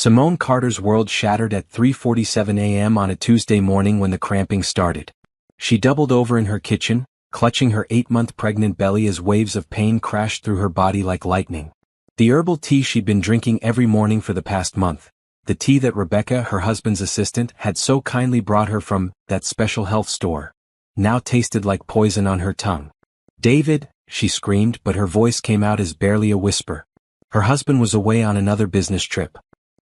Simone Carter's world shattered at 3:47 a.m. on a Tuesday morning when the cramping started. She doubled over in her kitchen, clutching her 8-month pregnant belly as waves of pain crashed through her body like lightning. The herbal tea she'd been drinking every morning for the past month, the tea that Rebecca, her husband's assistant, had so kindly brought her from that special health store, now tasted like poison on her tongue. "David," she screamed, but her voice came out as barely a whisper. Her husband was away on another business trip.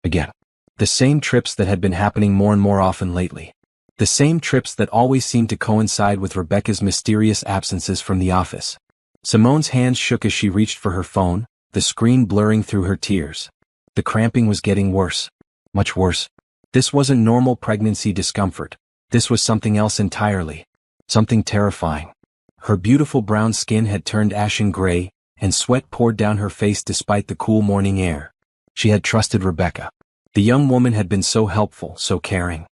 Again. The same trips that had been happening more and more often lately. The same trips that always seemed to coincide with Rebecca's mysterious absences from the office. Simone's hands shook as she reached for her phone, the screen blurring through her tears. The cramping was getting worse. Much worse. This wasn't normal pregnancy discomfort. This was something else entirely. Something terrifying. Her beautiful brown skin had turned ashen gray, and sweat poured down her face despite the cool morning air. She had trusted Rebecca. The young woman had been so helpful, so caring.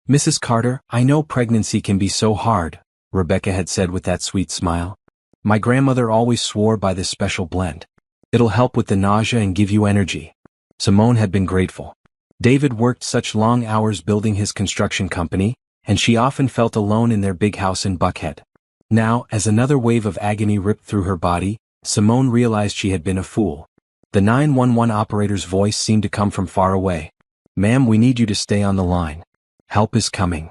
"Mrs. Carter, I know pregnancy can be so hard," Rebecca had said with that sweet smile. "My grandmother always swore by this special blend. It'll help with the nausea and give you energy." Simone had been grateful. David worked such long hours building his construction company, and she often felt alone in their big house in Buckhead. Now, as another wave of agony ripped through her body, Simone realized she had been a fool. The 911 operator's voice seemed to come from far away. "Ma'am, we need you to stay on the line. Help is coming."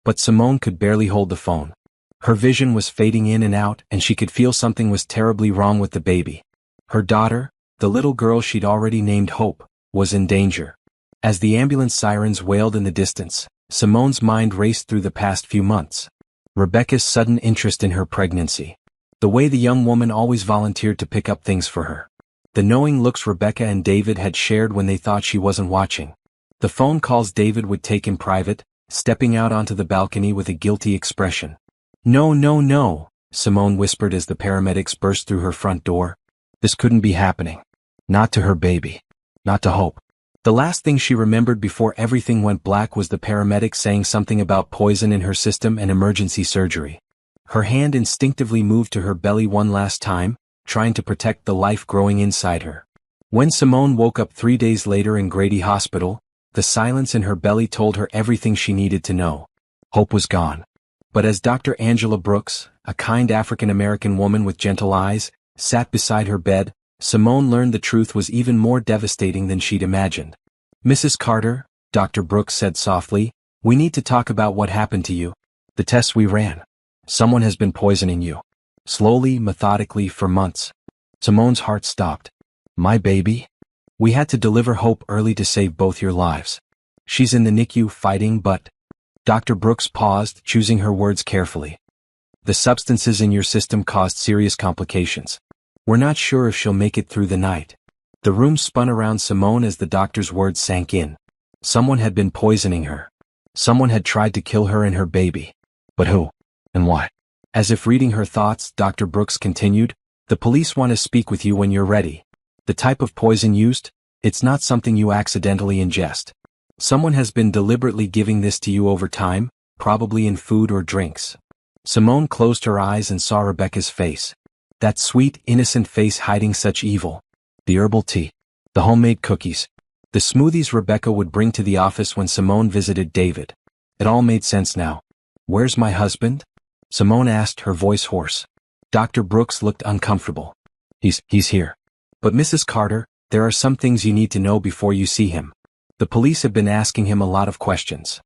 But Simone could barely hold the phone. Her vision was fading in and out, and she could feel something was terribly wrong with the baby. Her daughter, the little girl she'd already named Hope, was in danger. As the ambulance sirens wailed in the distance, Simone's mind raced through the past few months. Rebecca's sudden interest in her pregnancy. The way the young woman always volunteered to pick up things for her. The knowing looks Rebecca and David had shared when they thought she wasn't watching. The phone calls David would take in private, stepping out onto the balcony with a guilty expression. "No, no, no," Simone whispered as the paramedics burst through her front door. This couldn't be happening. Not to her baby. Not to Hope. The last thing she remembered before everything went black was the paramedic saying something about poison in her system and emergency surgery. Her hand instinctively moved to her belly one last time, trying to protect the life growing inside her. When Simone woke up 3 days later in Grady Hospital, the silence in her belly told her everything she needed to know. Hope was gone. But as Dr. Angela Brooks, a kind African-American woman with gentle eyes, sat beside her bed, Simone learned the truth was even more devastating than she'd imagined. "Mrs. Carter," Dr. Brooks said softly, "we need to talk about what happened to you. The tests we ran. Someone has been poisoning you. Slowly, methodically, for months." Simone's heart stopped. "My baby? We had to deliver Hope early to save both your lives. She's in the NICU fighting, but..." Dr. Brooks paused, choosing her words carefully. "The substances in your system caused serious complications. We're not sure if she'll make it through the night." The room spun around Simone as the doctor's words sank in. Someone had been poisoning her. Someone had tried to kill her and her baby. But who? And why? As if reading her thoughts, Dr. Brooks continued, "The police want to speak with you when you're ready. The type of poison used? It's not something you accidentally ingest. Someone has been deliberately giving this to you over time, probably in food or drinks." Simone closed her eyes and saw Rebecca's face. That sweet, innocent face hiding such evil. The herbal tea. The homemade cookies. The smoothies Rebecca would bring to the office when Simone visited David. It all made sense now. "Where's my husband?" Simone asked, her voice hoarse. Dr. Brooks looked uncomfortable. He's here. "But Mrs. Carter, there are some things you need to know before you see him. The police have been asking him a lot of questions."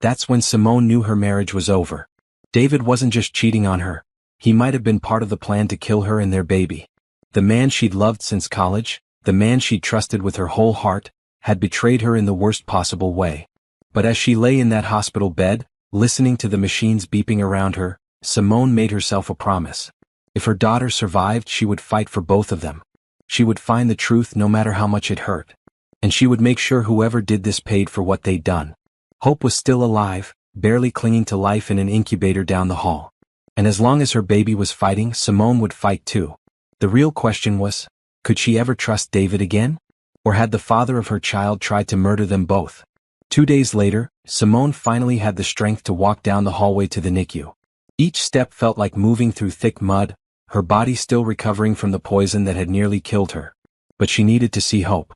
That's when Simone knew her marriage was over. David wasn't just cheating on her. He might have been part of the plan to kill her and their baby. The man she'd loved since college, the man she'd trusted with her whole heart, had betrayed her in the worst possible way. But as she lay in that hospital bed, listening to the machines beeping around her, Simone made herself a promise. If her daughter survived, she would fight for both of them. She would find the truth no matter how much it hurt. And she would make sure whoever did this paid for what they'd done. Hope was still alive, barely clinging to life in an incubator down the hall. And as long as her baby was fighting, Simone would fight too. The real question was, could she ever trust David again? Or had the father of her child tried to murder them both? 2 days later, Simone finally had the strength to walk down the hallway to the NICU. Each step felt like moving through thick mud, her body still recovering from the poison that had nearly killed her. But she needed to see Hope.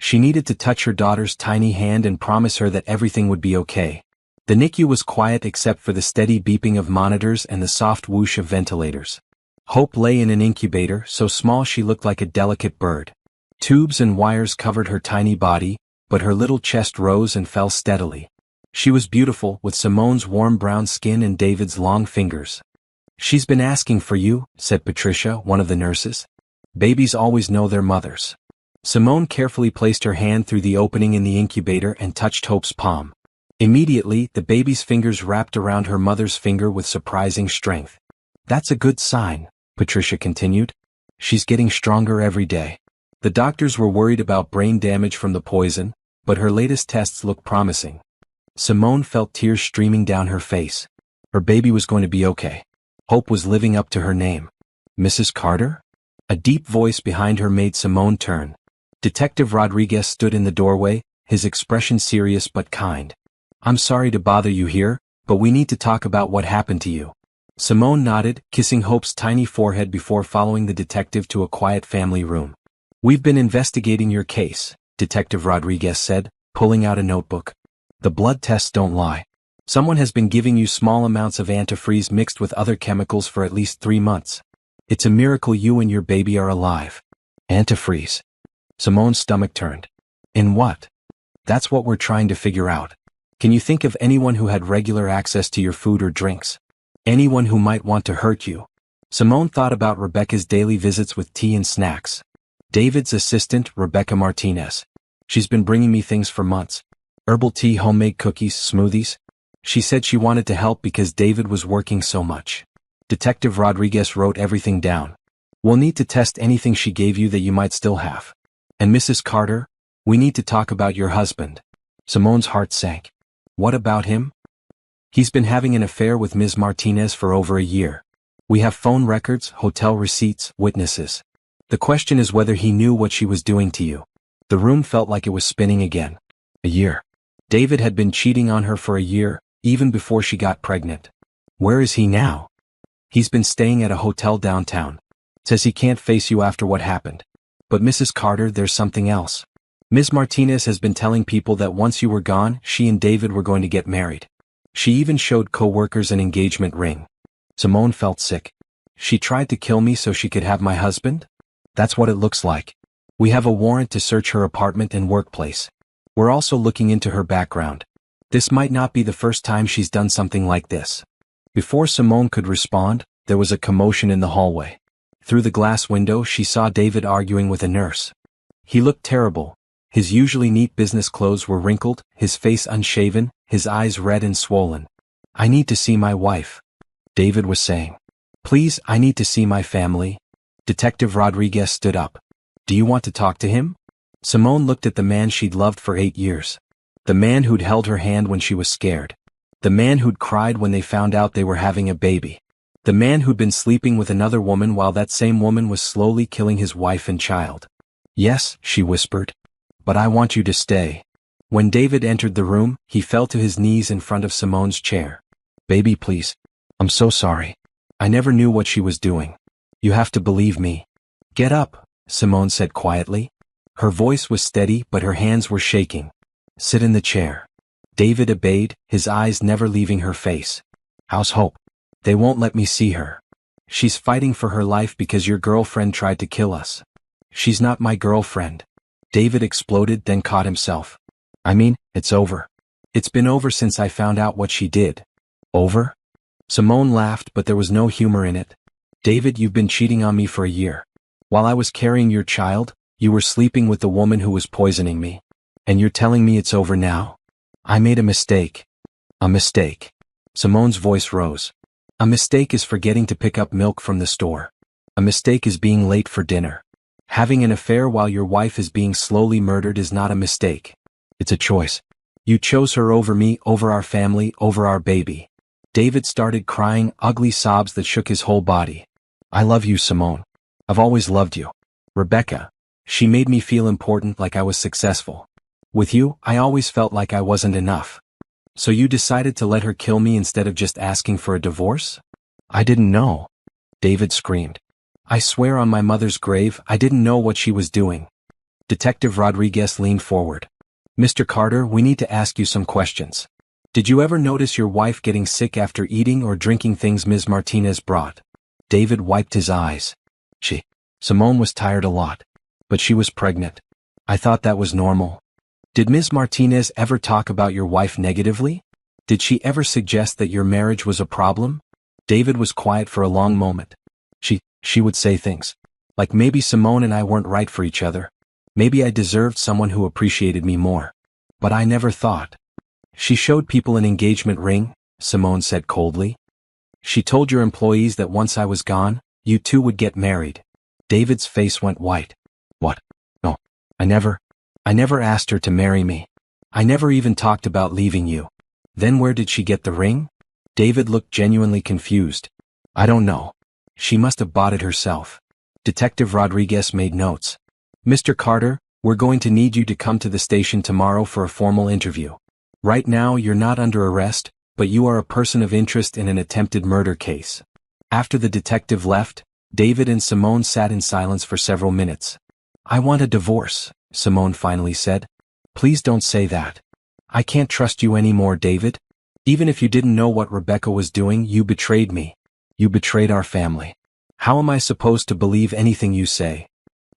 She needed to touch her daughter's tiny hand and promise her that everything would be okay. The NICU was quiet except for the steady beeping of monitors and the soft whoosh of ventilators. Hope lay in an incubator, so small she looked like a delicate bird. Tubes and wires covered her tiny body, but her little chest rose and fell steadily. She was beautiful, with Simone's warm brown skin and David's long fingers. "She's been asking for you," said Patricia, one of the nurses. "Babies always know their mothers." Simone carefully placed her hand through the opening in the incubator and touched Hope's palm. Immediately, the baby's fingers wrapped around her mother's finger with surprising strength. "That's a good sign," Patricia continued. "She's getting stronger every day." The doctors were worried about brain damage from the poison, but her latest tests looked promising. Simone felt tears streaming down her face. Her baby was going to be okay. Hope was living up to her name. "Mrs. Carter?" A deep voice behind her made Simone turn. Detective Rodriguez stood in the doorway, his expression serious but kind. "I'm sorry to bother you here, but we need to talk about what happened to you." Simone nodded, kissing Hope's tiny forehead before following the detective to a quiet family room. "We've been investigating your case," Detective Rodriguez said, pulling out a notebook. "The blood tests don't lie. Someone has been giving you small amounts of antifreeze mixed with other chemicals for at least 3 months. It's a miracle you and your baby are alive." "Antifreeze?" Simone's stomach turned. "In what?" "That's what we're trying to figure out. Can you think of anyone who had regular access to your food or drinks? Anyone who might want to hurt you?" Simone thought about Rebecca's daily visits with tea and snacks. David's assistant, Rebecca Martinez. "She's been bringing me things for months. Herbal tea, homemade cookies, smoothies. She said she wanted to help because David was working so much." Detective Rodriguez wrote everything down. "We'll need to test anything she gave you that you might still have. And Mrs. Carter, we need to talk about your husband." Simone's heart sank. "What about him?" "He's been having an affair with Ms. Martinez for over a year. We have phone records, hotel receipts, witnesses. The question is whether he knew what she was doing to you." The room felt like it was spinning again. A year. David had been cheating on her for a year, even before she got pregnant. Where is he now? "He's been staying at a hotel downtown. Says he can't face you after what happened." "But Mrs. Carter, there's something else. Ms. Martinez has been telling people that once you were gone, she and David were going to get married. She even showed co-workers an engagement ring." Simone felt sick. "She tried to kill me so she could have my husband?" "That's what it looks like. We have a warrant to search her apartment and workplace. We're also looking into her background. This might not be the first time she's done something like this." Before Simone could respond, there was a commotion in the hallway. Through the glass window she saw David arguing with a nurse. He looked terrible. His usually neat business clothes were wrinkled, his face unshaven, his eyes red and swollen. "I need to see my wife," David was saying. "Please, I need to see my family." Detective Rodriguez stood up. "Do you want to talk to him?" Simone looked at the man she'd loved for 8 years. The man who'd held her hand when she was scared. The man who'd cried when they found out they were having a baby. The man who'd been sleeping with another woman while that same woman was slowly killing his wife and child. "Yes," she whispered. "But I want you to stay." When David entered the room, he fell to his knees in front of Simone's chair. "Baby, please. I'm so sorry. I never knew what she was doing. You have to believe me." "Get up," Simone said quietly. Her voice was steady but her hands were shaking. "Sit in the chair." David obeyed, his eyes never leaving her face. "How's Hope?" "They won't let me see her. She's fighting for her life because your girlfriend tried to kill us." "She's not my girlfriend." David exploded, then caught himself. "I mean, it's over. It's been over since I found out what she did." "Over?" Simone laughed, but there was no humor in it. "David, you've been cheating on me for a year. While I was carrying your child, you were sleeping with the woman who was poisoning me. And you're telling me it's over now? I made a mistake." "A mistake." Simone's voice rose. "A mistake is forgetting to pick up milk from the store. A mistake is being late for dinner. Having an affair while your wife is being slowly murdered is not a mistake. It's a choice. You chose her over me, over our family, over our baby." David started crying, ugly sobs that shook his whole body. "I love you, Simone. I've always loved you. Rebecca. She made me feel important, like I was successful. With you, I always felt like I wasn't enough. So you decided to let her kill me instead of just asking for a divorce?" "I didn't know." David screamed. "I swear on my mother's grave, I didn't know what she was doing." Detective Rodriguez leaned forward. Mr. Carter, we need to ask you some questions. Did you ever notice your wife getting sick after eating or drinking things Ms. Martinez brought? David wiped his eyes. Simone was tired a lot. But she was pregnant. I thought that was normal. Did Ms. Martinez ever talk about your wife negatively? Did she ever suggest that your marriage was a problem? David was quiet for a long moment. She would say things. Like maybe Simone and I weren't right for each other. Maybe I deserved someone who appreciated me more. But I never thought. She showed people an engagement ring, Simone said coldly. She told your employees that once I was gone, you two would get married. David's face went white. What? No. I never asked her to marry me. I never even talked about leaving you. Then where did she get the ring? David looked genuinely confused. I don't know. She must have bought it herself. Detective Rodriguez made notes. Mr. Carter, we're going to need you to come to the station tomorrow for a formal interview. Right now you're not under arrest, but you are a person of interest in an attempted murder case. After the detective left, David and Simone sat in silence for several minutes. I want a divorce, Simone finally said. Please don't say that. I can't trust you anymore, David. Even if you didn't know what Rebecca was doing, you betrayed me. You betrayed our family. How am I supposed to believe anything you say?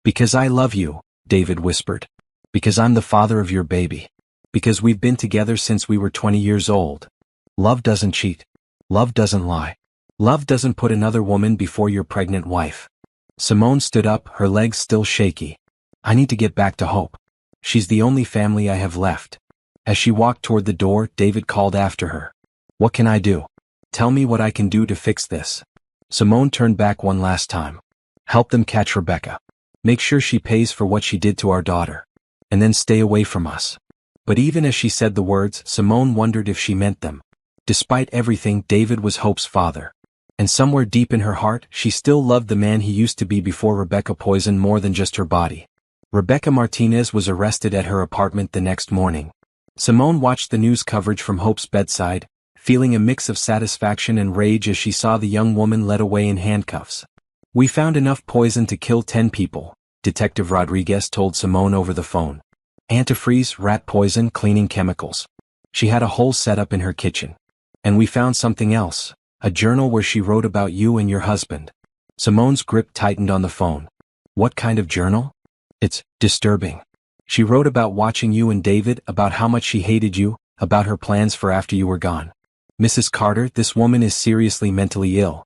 Because I love you, David whispered. Because I'm the father of your baby. Because we've been together since we were 20 years old. Love doesn't cheat. Love doesn't lie. Love doesn't put another woman before your pregnant wife. Simone stood up, her legs still shaky. I need to get back to Hope. She's the only family I have left. As she walked toward the door, David called after her. What can I do? Tell me what I can do to fix this. Simone turned back one last time. Help them catch Rebecca. Make sure she pays for what she did to our daughter. And then stay away from us. But even as she said the words, Simone wondered if she meant them. Despite everything, David was Hope's father. And somewhere deep in her heart, she still loved the man he used to be before Rebecca poisoned more than just her body. Rebecca Martinez was arrested at her apartment the next morning. Simone watched the news coverage from Hope's bedside, feeling a mix of satisfaction and rage as she saw the young woman led away in handcuffs. We found enough poison to kill 10 people, Detective Rodriguez told Simone over the phone. Antifreeze, rat poison, cleaning chemicals. She had a whole setup in her kitchen. And we found something else, a journal where she wrote about you and your husband. Simone's grip tightened on the phone. What kind of journal? It's disturbing. She wrote about watching you and David, about how much she hated you, about her plans for after you were gone. Mrs. Carter, this woman is seriously mentally ill.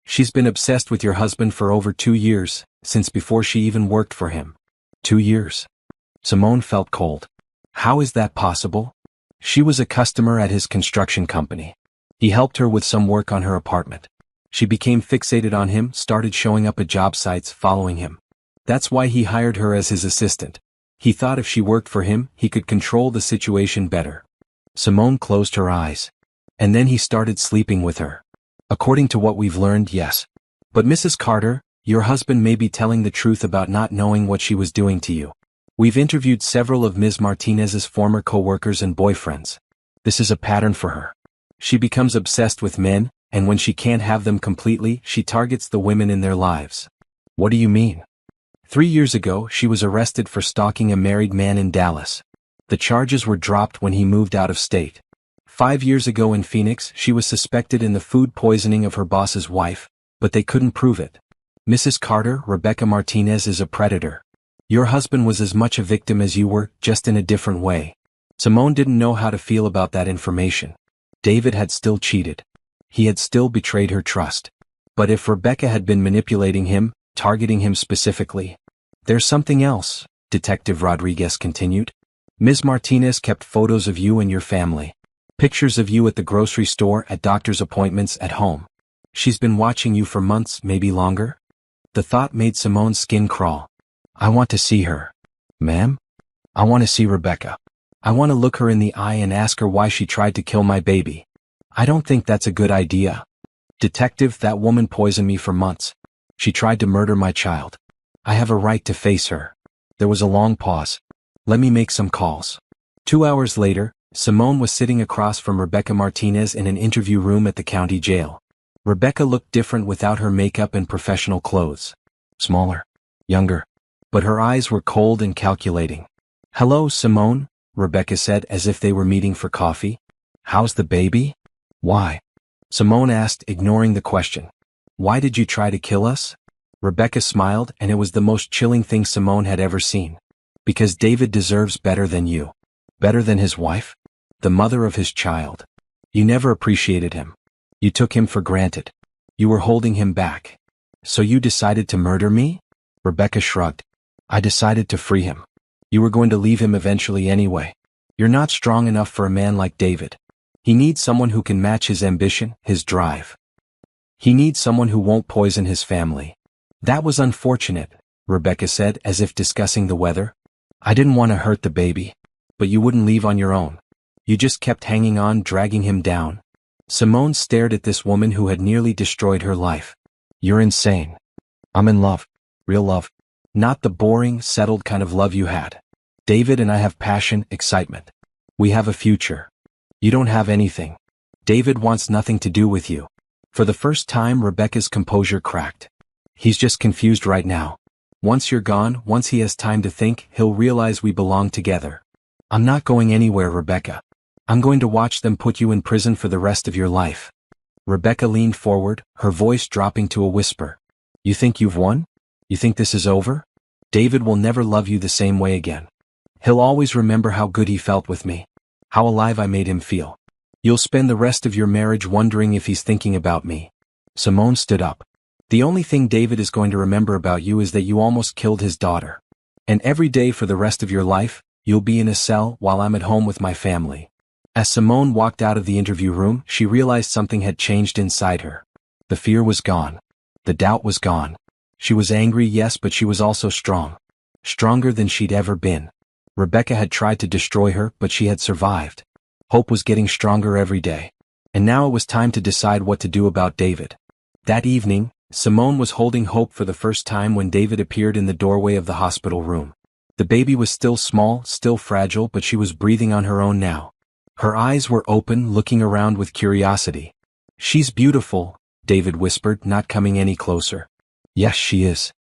She's been obsessed with your husband for over 2 years, since before she even worked for him. 2 years. Simone felt cold. How is that possible? She was a customer at his construction company. He helped her with some work on her apartment. She became fixated on him, started showing up at job sites, following him. That's why he hired her as his assistant. He thought if she worked for him, he could control the situation better. Simone closed her eyes. And then he started sleeping with her. According to what we've learned, yes. But Mrs. Carter, your husband may be telling the truth about not knowing what she was doing to you. We've interviewed several of Ms. Martinez's former co-workers and boyfriends. This is a pattern for her. She becomes obsessed with men, and when she can't have them completely, she targets the women in their lives. What do you mean? 3 years ago, she was arrested for stalking a married man in Dallas. The charges were dropped when he moved out of state. 5 years ago in Phoenix, she was suspected in the food poisoning of her boss's wife, but they couldn't prove it. Mrs. Carter, Rebecca Martinez is a predator. Your husband was as much a victim as you were, just in a different way. Simone didn't know how to feel about that information. David had still cheated. He had still betrayed her trust. But if Rebecca had been manipulating him, targeting him specifically, there's something else, Detective Rodriguez continued. Ms. Martinez kept photos of you and your family. Pictures of you at the grocery store, at doctor's appointments, at home. She's been watching you for months, maybe longer? The thought made Simone's skin crawl. I want to see her. Ma'am? I want to see Rebecca. I want to look her in the eye and ask her why she tried to kill my baby. I don't think that's a good idea. Detective, that woman poisoned me for months. She tried to murder my child. I have a right to face her. There was a long pause. Let me make some calls. 2 hours later, Simone was sitting across from Rebecca Martinez in an interview room at the county jail. Rebecca looked different without her makeup and professional clothes. Smaller. Younger. but her eyes were cold and calculating. "Hello, Simone," Rebecca said as if they were meeting for coffee. "How's the baby?" "Why?" Simone asked, ignoring the question. "Why did you try to kill us?" Rebecca smiled, and it was the most chilling thing Simone had ever seen. "Because David deserves better than you. Better than his wife? The mother of his child. You never appreciated him. You took him for granted. You were holding him back. So you decided to murder me?" Rebecca shrugged. "I decided to free him. You were going to leave him eventually anyway. You're not strong enough for a man like David. He needs someone who can match his ambition, his drive. He needs someone who won't poison his family." "That was unfortunate," Rebecca said as if discussing the weather. "I didn't want to hurt the baby. But you wouldn't leave on your own. You just kept hanging on, dragging him down." Simone stared at this woman who had nearly destroyed her life. "You're insane. I'm in love. Real love. Not the boring, settled kind of love you had. David and I have passion, excitement. We have a future. You don't have anything. David wants nothing to do with you." For the first time, Rebecca's composure cracked. "He's just confused right now. Once you're gone, once he has time to think, he'll realize we belong together." "I'm not going anywhere, Rebecca. I'm going to watch them put you in prison for the rest of your life." Rebecca leaned forward, her voice dropping to a whisper. "You think you've won? You think this is over? David will never love you the same way again. He'll always remember how good he felt with me. How alive I made him feel. You'll spend the rest of your marriage wondering if he's thinking about me." Simone stood up. "The only thing David is going to remember about you is that you almost killed his daughter. And every day for the rest of your life, you'll be in a cell while I'm at home with my family." As Simone walked out of the interview room, she realized something had changed inside her. The fear was gone. The doubt was gone. She was angry, yes, but she was also strong. Stronger than she'd ever been. Rebecca had tried to destroy her, but she had survived. Hope was getting stronger every day. And now it was time to decide what to do about David. That evening, Simone was holding Hope for the first time when David appeared in the doorway of the hospital room. The baby was still small, still fragile, but she was breathing on her own now. Her eyes were open, looking around with curiosity. "She's beautiful," David whispered, not coming any closer. "Yes, she is.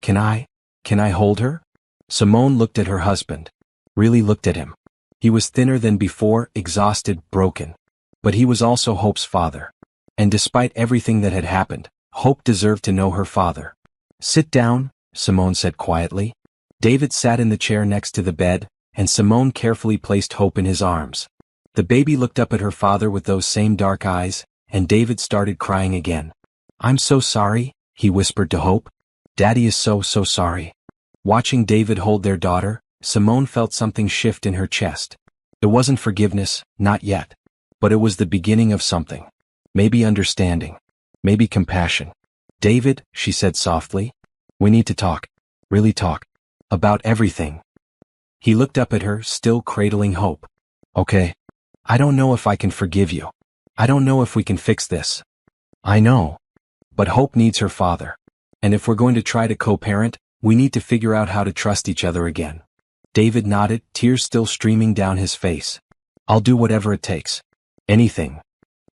Can I hold her?" Simone looked at her husband. Really looked at him. He was thinner than before, exhausted, broken. But he was also Hope's father. And despite everything that had happened, Hope deserved to know her father. "Sit down," Simone said quietly. David sat in the chair next to the bed, and Simone carefully placed Hope in his arms. The baby looked up at her father with those same dark eyes, and David started crying again. "I'm so sorry," he whispered to Hope. "Daddy is so sorry." Watching David hold their daughter, Simone felt something shift in her chest. It wasn't forgiveness, not yet. But it was the beginning of something. Maybe understanding. Maybe compassion. "David," she said softly, "we need to talk. Really talk. About everything." He looked up at her, still cradling Hope. "Okay. I don't know if I can forgive you. I don't know if we can fix this. I know. But Hope needs her father. And if we're going to try to co-parent, we need to figure out how to trust each other again." David nodded, tears still streaming down his face. "I'll do whatever it takes. Anything.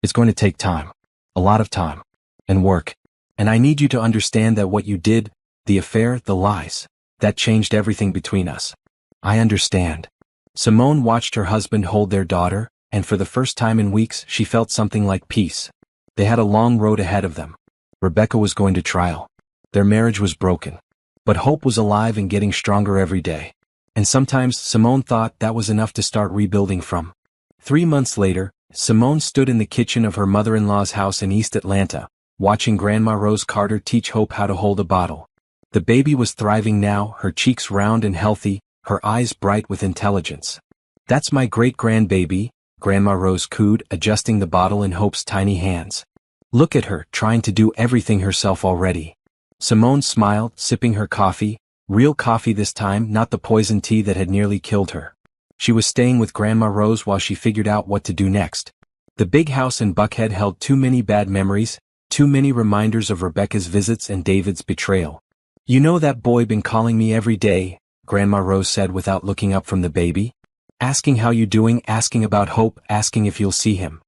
It's going to take time. A lot of time. And work. And I need you to understand that what you did, the affair, the lies, that changed everything between us. I understand." Simone watched her husband hold their daughter, and for the first time in weeks she felt something like peace. They had a long road ahead of them. Rebecca was going to trial. Their marriage was broken. But Hope was alive and getting stronger every day. And sometimes Simone thought that was enough to start rebuilding from. 3 months later, Simone stood in the kitchen of her mother-in-law's house in East Atlanta, watching Grandma Rose Carter teach Hope how to hold a bottle. The baby was thriving now, her cheeks round and healthy, her eyes bright with intelligence. "That's my great-grandbaby," Grandma Rose cooed, adjusting the bottle in Hope's tiny hands. "Look at her, trying to do everything herself already." Simone smiled, sipping her coffee, real coffee this time, not the poison tea that had nearly killed her. She was staying with Grandma Rose while she figured out what to do next. The big house in Buckhead held too many bad memories, too many reminders of Rebecca's visits and David's betrayal. "You know that boy been calling me every day," Grandma Rose said without looking up from the baby. "Asking how you doing, asking about Hope, asking if you'll see him."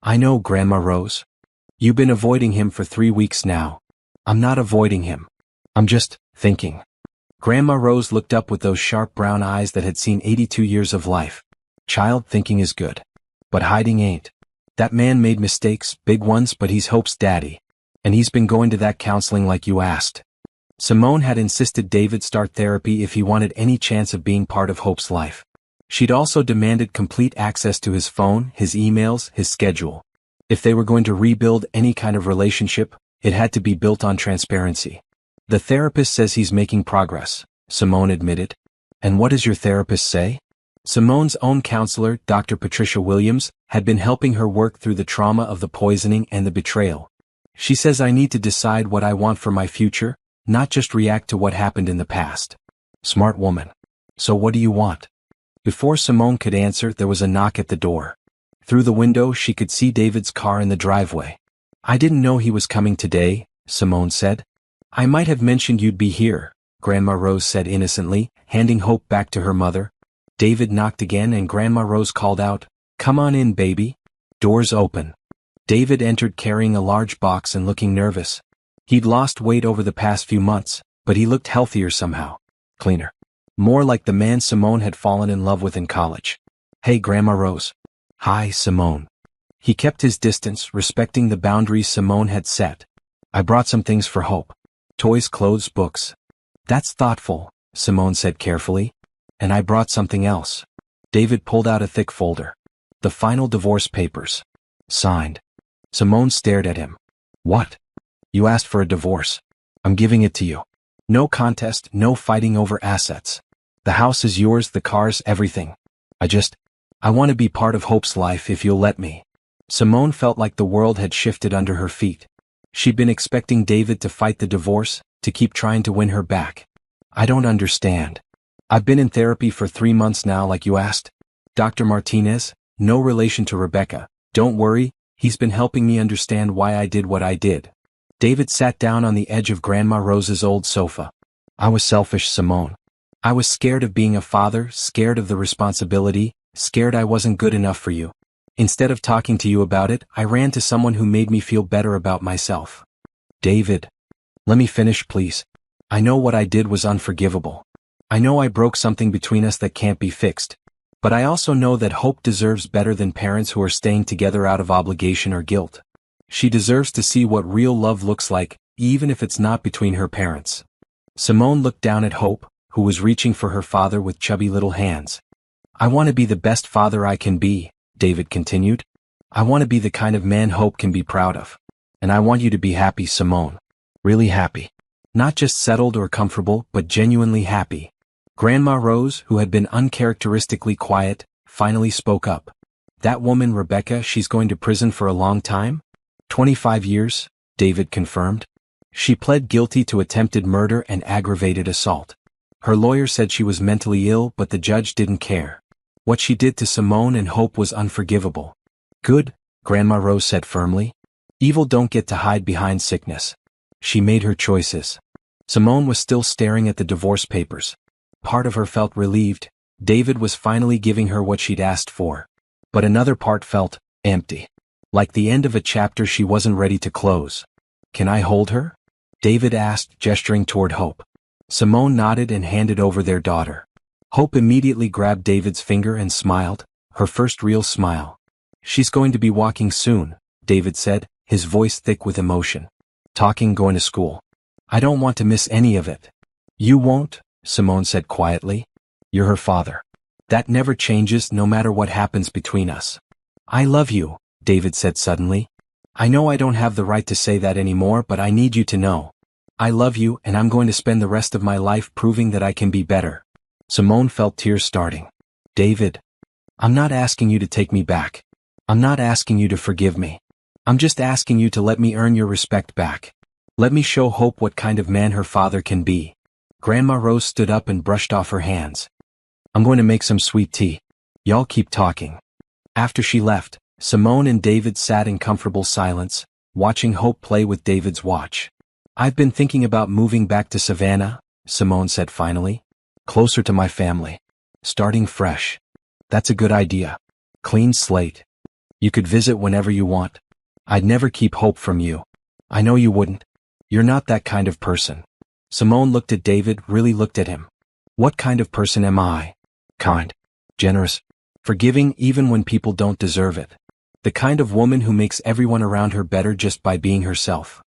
"I know, Grandma Rose. You've been avoiding him for 3 weeks now." "I'm not avoiding him. I'm just thinking." Grandma Rose looked up with those sharp brown eyes that had seen 82 years of life. Child, thinking is good. But hiding ain't. That man made mistakes, big ones, but he's Hope's daddy. And he's been going to that counseling like you asked. Simone had insisted David start therapy if he wanted any chance of being part of Hope's life. She'd also demanded complete access to his phone, his emails, his schedule. If they were going to rebuild any kind of relationship, it had to be built on transparency. The therapist says he's making progress, Simone admitted. And what does your therapist say? Simone's own counselor, Dr. Patricia Williams, had been helping her work through the trauma of the poisoning and the betrayal. She says I need to decide what I want for my future, not just react to what happened in the past. Smart woman. So what do you want? Before Simone could answer, there was a knock at the door. Through the window she could see David's car in the driveway. I didn't know he was coming today, Simone said. I might have mentioned you'd be here, Grandma Rose said innocently, handing Hope back to her mother. David knocked again and Grandma Rose called out, "Come on in, baby." Doors open. David entered carrying a large box and looking nervous. He'd lost weight over the past few months, but he looked healthier somehow. Cleaner. More like the man Simone had fallen in love with in college. Hey, Grandma Rose. Hi, Simone. He kept his distance, respecting the boundaries Simone had set. I brought some things for Hope. Toys, clothes, books. That's thoughtful, Simone said carefully. And I brought something else. David pulled out a thick folder. The final divorce papers. Signed. Simone stared at him. What? You asked for a divorce. I'm giving it to you. No contest, no fighting over assets. The house is yours, the cars, everything. I want to be part of Hope's life if you'll let me. Simone felt like the world had shifted under her feet. She'd been expecting David to fight the divorce, to keep trying to win her back. I don't understand. I've been in therapy for 3 months now like you asked. Dr. Martinez, no relation to Rebecca. Don't worry, he's been helping me understand why I did what I did. David sat down on the edge of Grandma Rose's old sofa. I was selfish, Simone. I was scared of being a father, scared of the responsibility, scared I wasn't good enough for you. Instead of talking to you about it, I ran to someone who made me feel better about myself. David. Let me finish, please. I know what I did was unforgivable. I know I broke something between us that can't be fixed. But I also know that Hope deserves better than parents who are staying together out of obligation or guilt. She deserves to see what real love looks like, even if it's not between her parents. Simone looked down at Hope, who was reaching for her father with chubby little hands. I want to be the best father I can be, David continued. I want to be the kind of man Hope can be proud of. And I want you to be happy, Simone. Really happy. Not just settled or comfortable, but genuinely happy. Grandma Rose, who had been uncharacteristically quiet, finally spoke up. That woman Rebecca, she's going to prison for a long time? 25 years, David confirmed. She pled guilty to attempted murder and aggravated assault. Her lawyer said she was mentally ill, but the judge didn't care. What she did to Simone and Hope was unforgivable. Good, Grandma Rose said firmly. Evil don't get to hide behind sickness. She made her choices. Simone was still staring at the divorce papers. Part of her felt relieved. David was finally giving her what she'd asked for. But another part felt empty. Like the end of a chapter she wasn't ready to close. Can I hold her? David asked, gesturing toward Hope. Simone nodded and handed over their daughter. Hope immediately grabbed David's finger and smiled, her first real smile. She's going to be walking soon, David said, his voice thick with emotion. Talking, going to school. I don't want to miss any of it. You won't, Simone said quietly. You're her father. That never changes no matter what happens between us. I love you, David said suddenly. I know I don't have the right to say that anymore, but I need you to know. I love you and I'm going to spend the rest of my life proving that I can be better. Simone felt tears starting. David. I'm not asking you to take me back. I'm not asking you to forgive me. I'm just asking you to let me earn your respect back. Let me show Hope what kind of man her father can be. Grandma Rose stood up and brushed off her hands. I'm going to make some sweet tea. Y'all keep talking. After she left, Simone and David sat in comfortable silence, watching Hope play with David's watch. I've been thinking about moving back to Savannah, Simone said finally. Closer to my family. Starting fresh. That's a good idea. Clean slate. You could visit whenever you want. I'd never keep Hope from you. I know you wouldn't. You're not that kind of person. Simone looked at David, really looked at him. What kind of person am I? Kind. Generous. Forgiving even when people don't deserve it. The kind of woman who makes everyone around her better just by being herself.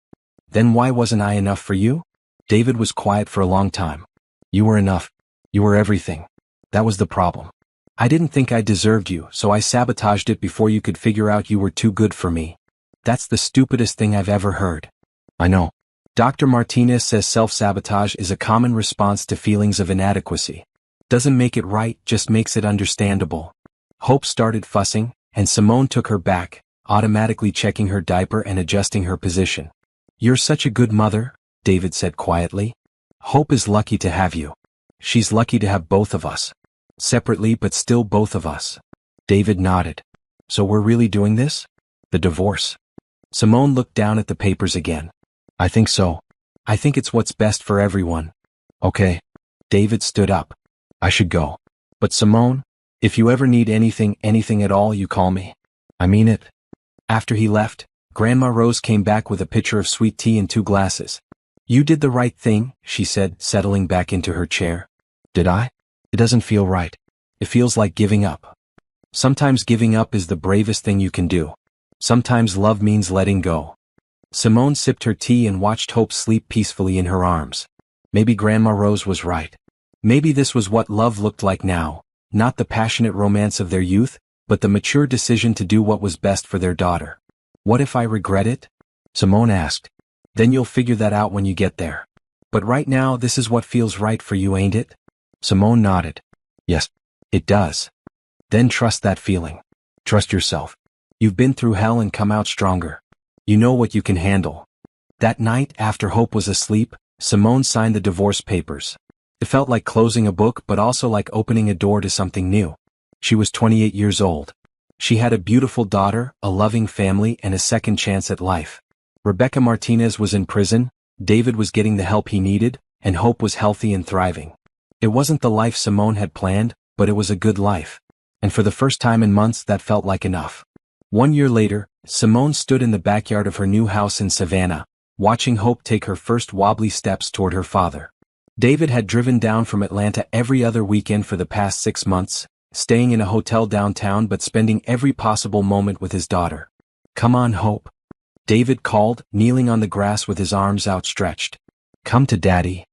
Then why wasn't I enough for you? David was quiet for a long time. You were enough. You were everything. That was the problem. I didn't think I deserved you, so I sabotaged it before you could figure out you were too good for me. That's the stupidest thing I've ever heard. I know. Dr. Martinez says self-sabotage is a common response to feelings of inadequacy. Doesn't make it right, just makes it understandable. Hope started fussing, and Simone took her back, automatically checking her diaper and adjusting her position. You're such a good mother, David said quietly. Hope is lucky to have you. She's lucky to have both of us. Separately but still both of us. David nodded. So we're really doing this? The divorce. Simone looked down at the papers again. I think so. I think it's what's best for everyone. Okay. David stood up. I should go. But Simone, if you ever need anything at all, you call me. I mean it. After he left, Grandma Rose came back with a pitcher of sweet tea and 2 glasses. You did the right thing, she said, settling back into her chair. Did I? It doesn't feel right. It feels like giving up. Sometimes giving up is the bravest thing you can do. Sometimes love means letting go. Simone sipped her tea and watched Hope sleep peacefully in her arms. Maybe Grandma Rose was right. Maybe this was what love looked like now, not the passionate romance of their youth, but the mature decision to do what was best for their daughter. What if I regret it? Simone asked. Then you'll figure that out when you get there. But right now this is what feels right for you, ain't it? Simone nodded. Yes, it does. Then trust that feeling. Trust yourself. You've been through hell and come out stronger. You know what you can handle. That night, after Hope was asleep, Simone signed the divorce papers. It felt like closing a book but also like opening a door to something new. She was 28 years old. She had a beautiful daughter, a loving family, and a second chance at life. Rebecca Martinez was in prison, David was getting the help he needed, and Hope was healthy and thriving. It wasn't the life Simone had planned, but it was a good life. And for the first time in months that felt like enough. 1 year later, Simone stood in the backyard of her new house in Savannah, watching Hope take her first wobbly steps toward her father. David had driven down from Atlanta every other weekend for the past 6 months, staying in a hotel downtown but spending every possible moment with his daughter. Come on, Hope. David called, kneeling on the grass with his arms outstretched. Come to Daddy.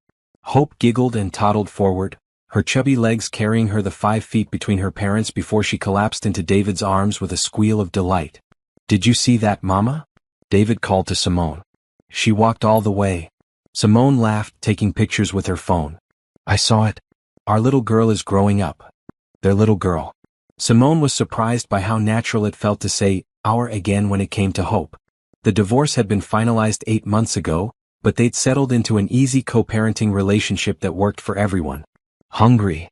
Hope giggled and toddled forward, her chubby legs carrying her the 5 feet between her parents before she collapsed into David's arms with a squeal of delight. Did you see that, Mama? David called to Simone. She walked all the way. Simone laughed, taking pictures with her phone. I saw it. Our little girl is growing up. Their little girl. Simone was surprised by how natural it felt to say our again when it came to Hope. The divorce had been finalized 8 months ago, but they'd settled into an easy co-parenting relationship that worked for everyone. Hungry,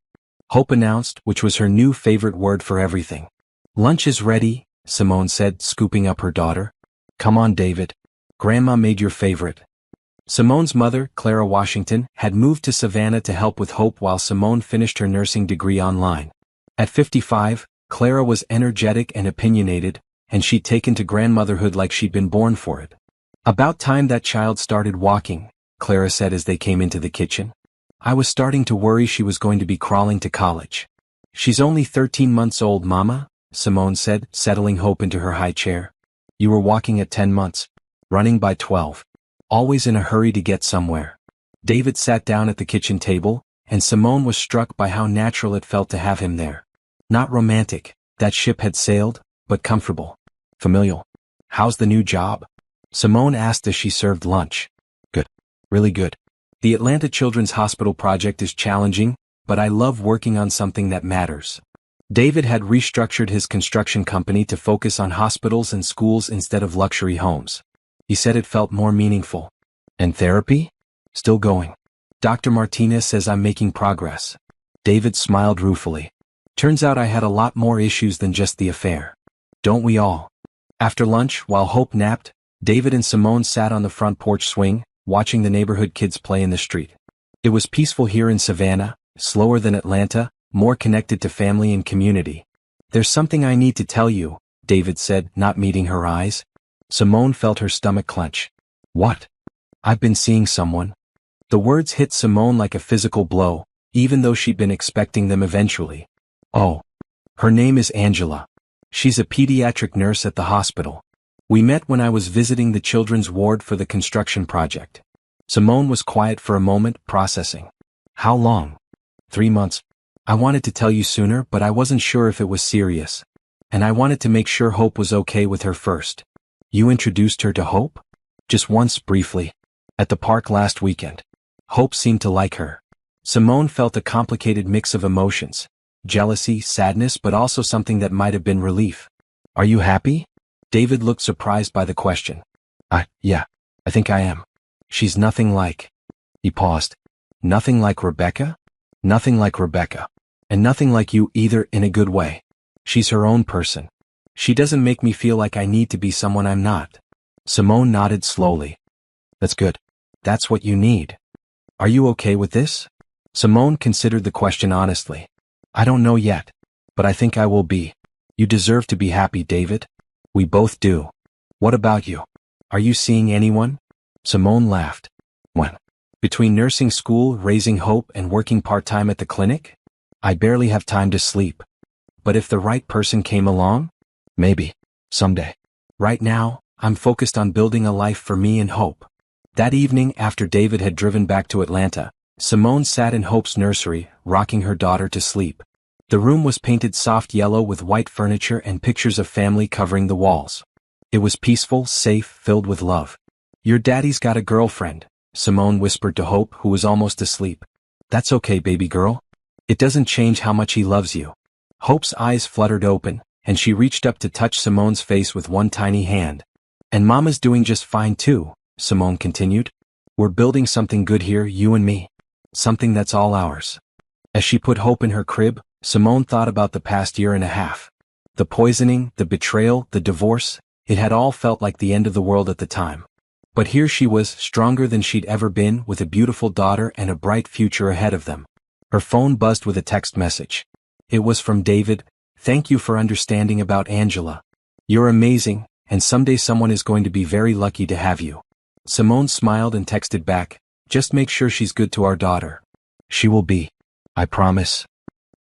Hope announced, which was her new favorite word for everything. Lunch is ready, Simone said, scooping up her daughter. Come on, David. Grandma made your favorite. Simone's mother, Clara Washington, had moved to Savannah to help with Hope while Simone finished her nursing degree online. At 55, Clara was energetic and opinionated, and she'd taken to grandmotherhood like she'd been born for it. About time that child started walking, Clara said as they came into the kitchen. I was starting to worry she was going to be crawling to college. She's only 13 months old, Mama, Simone said, settling Hope into her high chair. You were walking at 10 months. Running by 12. Always in a hurry to get somewhere. David sat down at the kitchen table, and Simone was struck by how natural it felt to have him there. Not romantic, that ship had sailed, but comfortable. Familial. How's the new job? Simone asked as she served lunch. Good. Really good. The Atlanta Children's Hospital project is challenging, but I love working on something that matters. David had restructured his construction company to focus on hospitals and schools instead of luxury homes. He said it felt more meaningful. And therapy? Still going. Dr. Martinez says I'm making progress. David smiled ruefully. Turns out I had a lot more issues than just the affair. Don't we all? After lunch, while Hope napped, David and Simone sat on the front porch swing, watching the neighborhood kids play in the street. It was peaceful here in Savannah, slower than Atlanta, more connected to family and community. There's something I need to tell you, David said, not meeting her eyes. Simone felt her stomach clench. What? I've been seeing someone. The words hit Simone like a physical blow, even though she'd been expecting them eventually. Oh. Her name is Angela. She's a pediatric nurse at the hospital. We met when I was visiting the children's ward for the construction project. Simone was quiet for a moment, processing. How long? 3 months. I wanted to tell you sooner, but I wasn't sure if it was serious. And I wanted to make sure Hope was okay with her first. You introduced her to Hope? Just once, briefly. At the park last weekend. Hope seemed to like her. Simone felt a complicated mix of emotions. Jealousy, sadness, but also something that might have been relief. Are you happy? David looked surprised by the question. Yeah, I think I am. She's nothing like... He paused. Nothing like Rebecca? Nothing like Rebecca. And nothing like you either, in a good way. She's her own person. She doesn't make me feel like I need to be someone I'm not. Simone nodded slowly. That's good. That's what you need. Are you okay with this? Simone considered the question honestly. I don't know yet. But I think I will be. You deserve to be happy, David. We both do. What about you? Are you seeing anyone? Simone laughed. When? Between nursing school, raising Hope, and working part-time at the clinic? I barely have time to sleep. But if the right person came along? Maybe. Someday. Right now, I'm focused on building a life for me and Hope. That evening, after David had driven back to Atlanta, Simone sat in Hope's nursery, rocking her daughter to sleep. The room was painted soft yellow with white furniture and pictures of family covering the walls. It was peaceful, safe, filled with love. Your daddy's got a girlfriend, Simone whispered to Hope, who was almost asleep. That's okay, baby girl. It doesn't change how much he loves you. Hope's eyes fluttered open, and she reached up to touch Simone's face with one tiny hand. And Mama's doing just fine too, Simone continued. We're building something good here, you and me. Something that's all ours. As she put Hope in her crib, Simone thought about the past year and a half. The poisoning, the betrayal, the divorce, it had all felt like the end of the world at the time. But here she was, stronger than she'd ever been, with a beautiful daughter and a bright future ahead of them. Her phone buzzed with a text message. It was from David. Thank you for understanding about Angela. You're amazing, and someday someone is going to be very lucky to have you. Simone smiled and texted back, just make sure she's good to our daughter. She will be. I promise.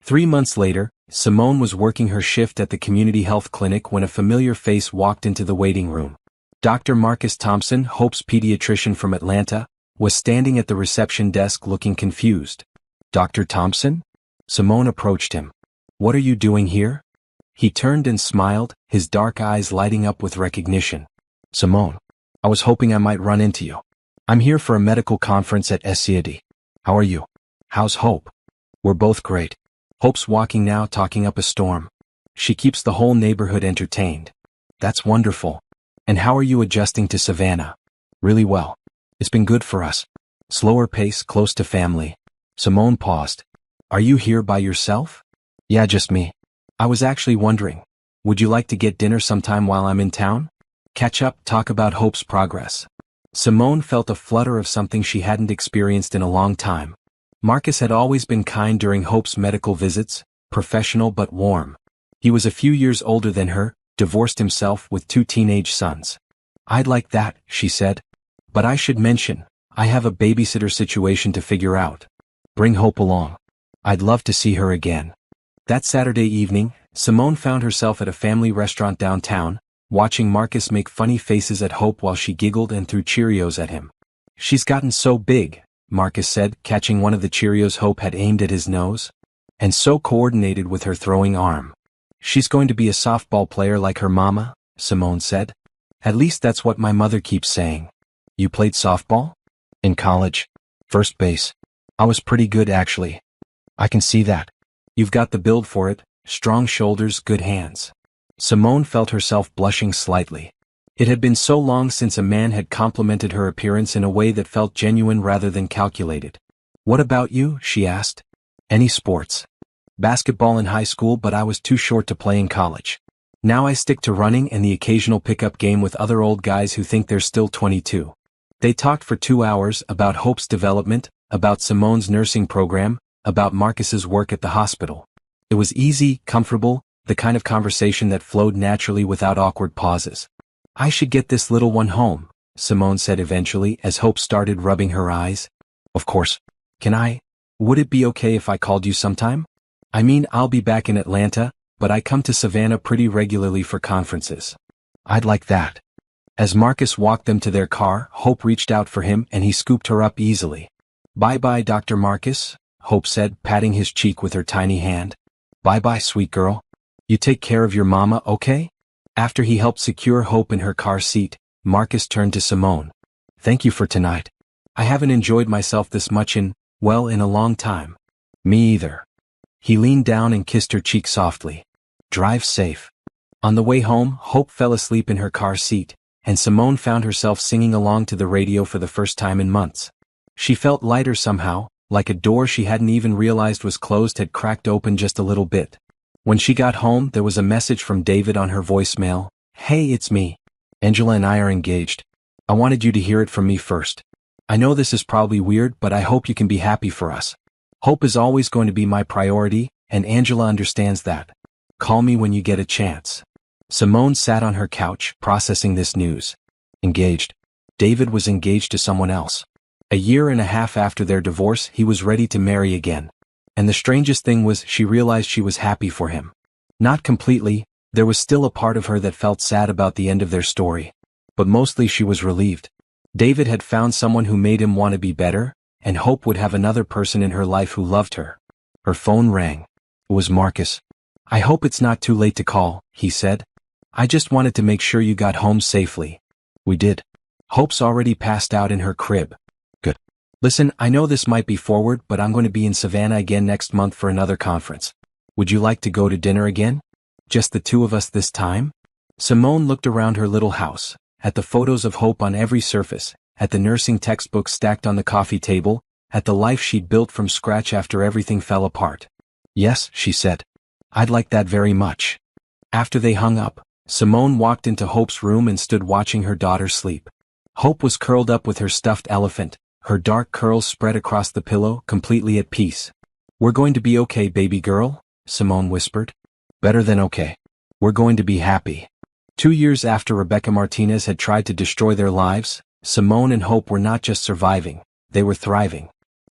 3 months later, Simone was working her shift at the community health clinic when a familiar face walked into the waiting room. Dr. Marcus Thompson, Hope's pediatrician from Atlanta, was standing at the reception desk looking confused. Dr. Thompson? Simone approached him. What are you doing here? He turned and smiled, his dark eyes lighting up with recognition. Simone, I was hoping I might run into you. I'm here for a medical conference at SCAD. How are you? How's Hope? We're both great. Hope's walking now, talking up a storm. She keeps the whole neighborhood entertained. That's wonderful. And how are you adjusting to Savannah? Really well. It's been good for us. Slower pace, close to family. Simone paused. Are you here by yourself? Yeah, just me. I was actually wondering, would you like to get dinner sometime while I'm in town? Catch up, talk about Hope's progress. Simone felt a flutter of something she hadn't experienced in a long time. Marcus had always been kind during Hope's medical visits, professional but warm. He was a few years older than her, divorced himself with 2 teenage sons. I'd like that, she said. But I should mention, I have a babysitter situation to figure out. Bring Hope along. I'd love to see her again. That Saturday evening, Simone found herself at a family restaurant downtown, watching Marcus make funny faces at Hope while she giggled and threw Cheerios at him. She's gotten so big, Marcus said, catching one of the Cheerios Hope had aimed at his nose. And so coordinated with her throwing arm. She's going to be a softball player like her mama, Simone said. At least that's what my mother keeps saying. You played softball? In college. First base. I was pretty good actually. I can see that. You've got the build for it, strong shoulders, good hands. Simone felt herself blushing slightly. It had been so long since a man had complimented her appearance in a way that felt genuine rather than calculated. What about you? She asked. Any sports? Basketball in high school, but I was too short to play in college. Now I stick to running and the occasional pickup game with other old guys who think they're still 22. They talked for 2 hours about Hope's development, about Simone's nursing program, about Marcus's work at the hospital. It was easy, comfortable, the kind of conversation that flowed naturally without awkward pauses. I should get this little one home, Simone said eventually as Hope started rubbing her eyes. Of course. Would it be okay if I called you sometime? I mean, I'll be back in Atlanta, but I come to Savannah pretty regularly for conferences. I'd like that. As Marcus walked them to their car, Hope reached out for him and he scooped her up easily. Bye-bye, Dr. Marcus, Hope said, patting his cheek with her tiny hand. Bye-bye, sweet girl. You take care of your mama, okay? After he helped secure Hope in her car seat, Marcus turned to Simone. Thank you for tonight. I haven't enjoyed myself this much in a long time. Me either. He leaned down and kissed her cheek softly. Drive safe. On the way home, Hope fell asleep in her car seat, and Simone found herself singing along to the radio for the first time in months. She felt lighter somehow, like a door she hadn't even realized was closed had cracked open just a little bit. When she got home, there was a message from David on her voicemail. Hey, it's me. Angela and I are engaged. I wanted you to hear it from me first. I know this is probably weird, but I hope you can be happy for us. Hope is always going to be my priority, and Angela understands that. Call me when you get a chance. Simone sat on her couch, processing this news. Engaged. David was engaged to someone else. A year and a half after their divorce, he was ready to marry again. And the strangest thing was she realized she was happy for him. Not completely, there was still a part of her that felt sad about the end of their story. But mostly she was relieved. David had found someone who made him want to be better, and Hope would have another person in her life who loved her. Her phone rang. It was Marcus. I hope it's not too late to call, he said. I just wanted to make sure you got home safely. We did. Hope's already passed out in her crib. Good. Listen, I know this might be forward, but I'm going to be in Savannah again next month for another conference. Would you like to go to dinner again? Just the two of us this time? Simone looked around her little house, at the photos of Hope on every surface, at the nursing textbooks stacked on the coffee table, at the life she'd built from scratch after everything fell apart. Yes, she said. I'd like that very much. After they hung up, Simone walked into Hope's room and stood watching her daughter sleep. Hope was curled up with her stuffed elephant, her dark curls spread across the pillow, completely at peace. We're going to be okay, baby girl, Simone whispered. Better than okay. We're going to be happy. 2 years after Rebecca Martinez had tried to destroy their lives, Simone and Hope were not just surviving, they were thriving.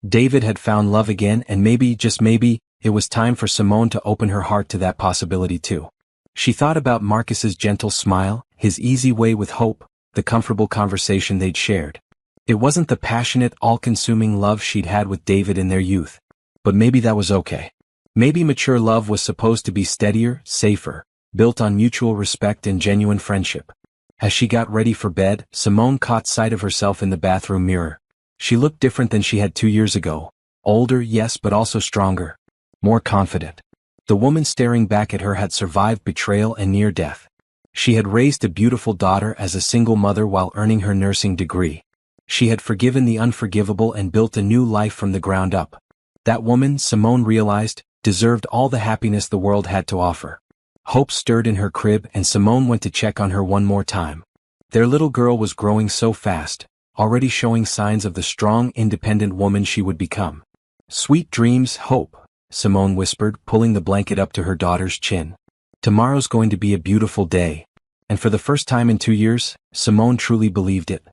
David had found love again, and maybe, just maybe, it was time for Simone to open her heart to that possibility too. She thought about Marcus's gentle smile, his easy way with Hope, the comfortable conversation they'd shared. It wasn't the passionate, all-consuming love she'd had with David in their youth. But maybe that was okay. Maybe mature love was supposed to be steadier, safer, built on mutual respect and genuine friendship. As she got ready for bed, Simone caught sight of herself in the bathroom mirror. She looked different than she had 2 years ago. Older, yes, but also stronger. More confident. The woman staring back at her had survived betrayal and near death. She had raised a beautiful daughter as a single mother while earning her nursing degree. She had forgiven the unforgivable and built a new life from the ground up. That woman, Simone realized, deserved all the happiness the world had to offer. Hope stirred in her crib and Simone went to check on her one more time. Their little girl was growing so fast, already showing signs of the strong, independent woman she would become. Sweet dreams, Hope, Simone whispered, pulling the blanket up to her daughter's chin. Tomorrow's going to be a beautiful day. And for the first time in 2 years, Simone truly believed it.